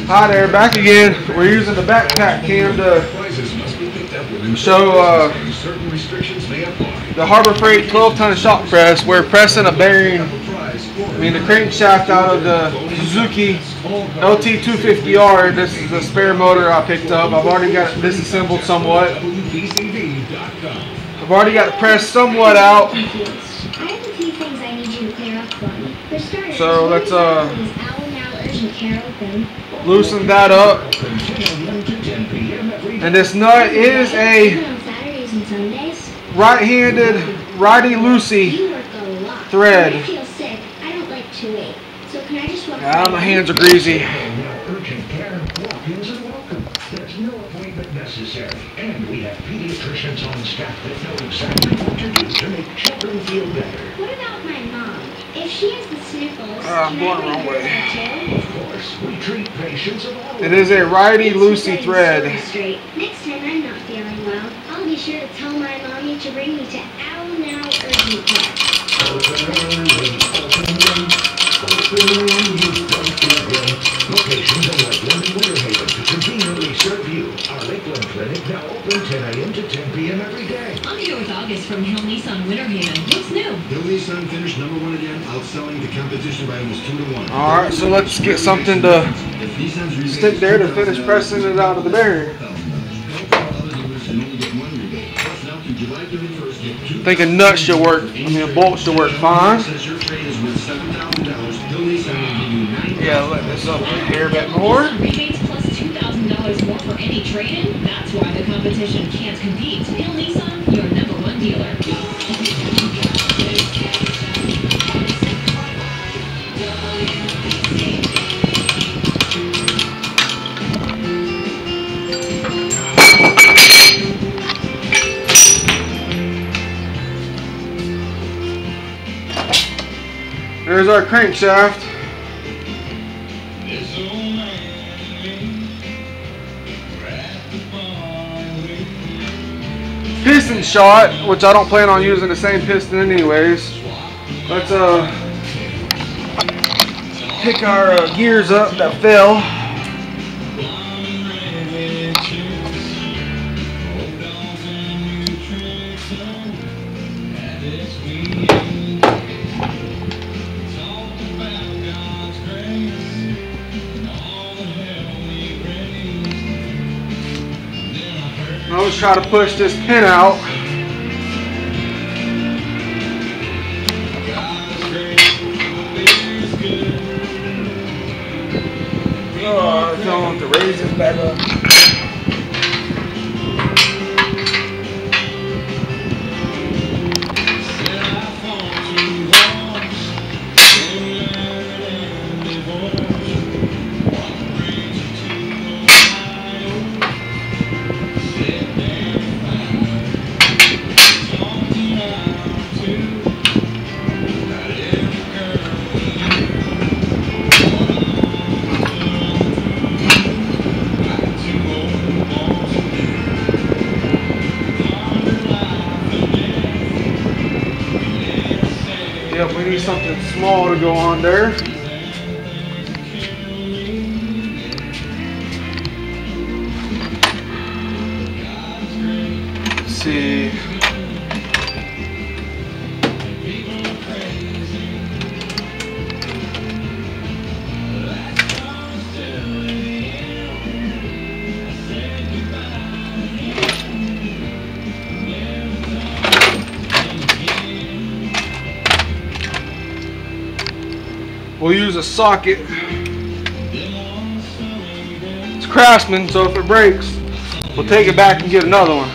Hi there, back again. We're using the backpack cam to show the Harbor Freight 12-ton shock press. We're pressing a bearing, the crankshaft out of the Suzuki LT250R. This is the spare motor I picked up. I've already got it disassembled somewhat. I've already got it pressed somewhat out. So let's loosen that up. And this nut is a right-handed, righty-loosey thread. Ah, my hands are greasy. There's no appointment necessary, and we have pediatricians on staff that know exactly what to do to make children feel better. What about my mom? If she has the sniffles, I'm going the wrong way. Of course, we treat patients of all. It is a righty-loosey thread. Next time I'm not feeling well, I'll be sure to tell my mommy to bring me to Owl Now Urgent Care. Locations in Lakeland and Winter Haven to conveniently serve you. Our Lakeland clinic now open 10 a.m. to 10 p.m. every day. I'm here with August from Hill Nissan Winter Haven. What's new? Hill Nissan finished #1 again, outselling the competition by almost 2 to 1. Alright, so let's get something to stick there to finish pressing it out of the bearing. I think a nut should work, a bolt should work fine. Yeah, let this up here a bit more. Rebates plus $2,000 more for any trade-in. That's why the competition can't compete. Hill Nissan, your #1 dealer. There's our crankshaft. Piston shot, which I don't plan on using the same piston anyways. Let's pick our gears up that fell. I'll just try to push this pin out. Oh, I don't want to raise this back up. Yep, we need something small to go on there. Let's see. We'll use a socket. It's Craftsman, so if it breaks, we'll take it back and get another one.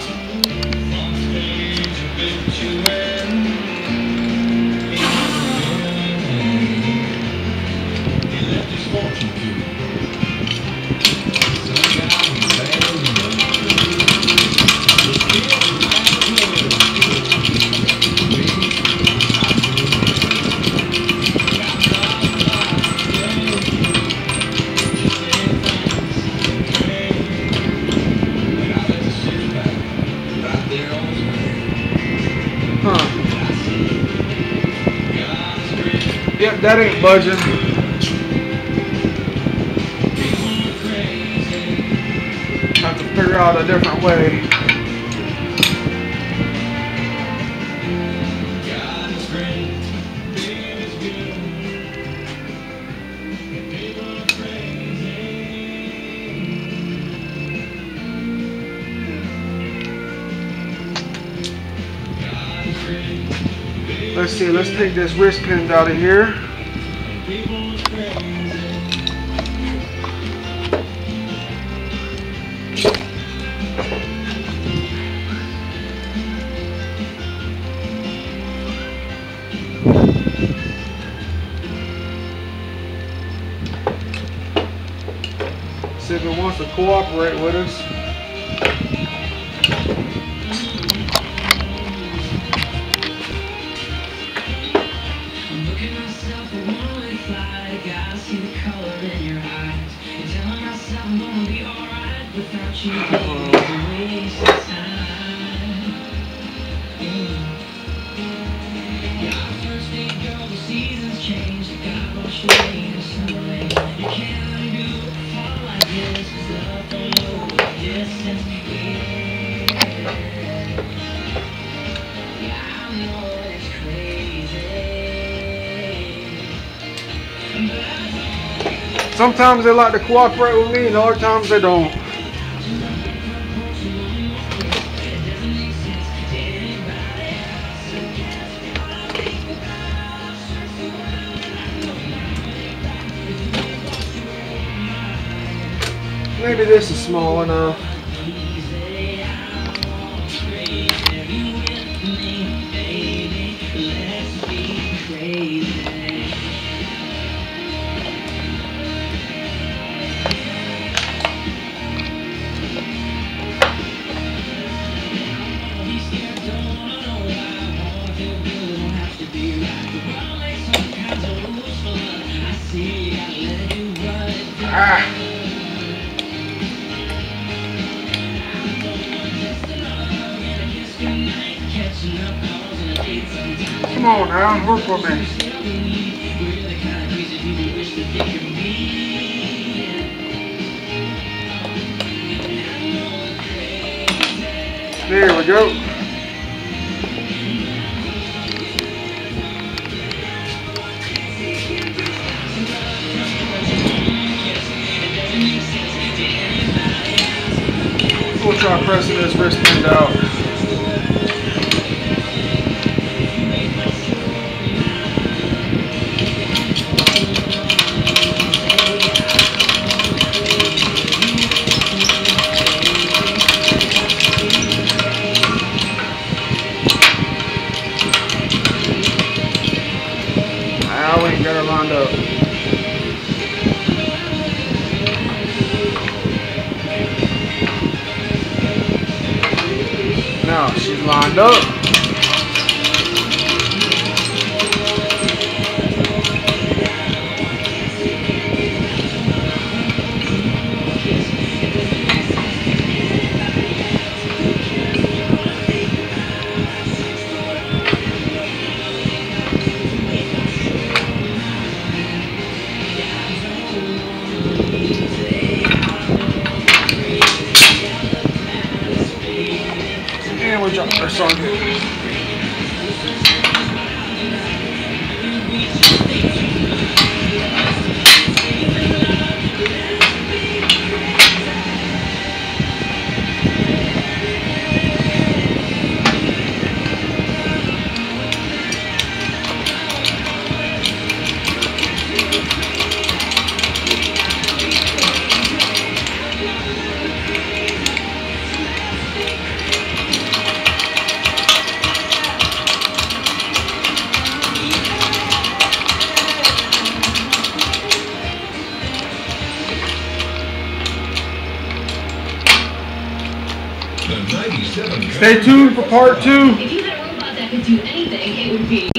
Yep, that ain't budging. out a different way. Let's see, let's take this wrist pin out of here. See if it wants to cooperate with us. Sometimes they like to cooperate with me, and other times they don't. Maybe this is small enough. Come on now, work for me. There we go. We'll try pressing this wristband out. Now we can get her lined up. Now she's lined up. And we drop our song. Stay tuned for part 2. If you had a robot that could do anything, it would be...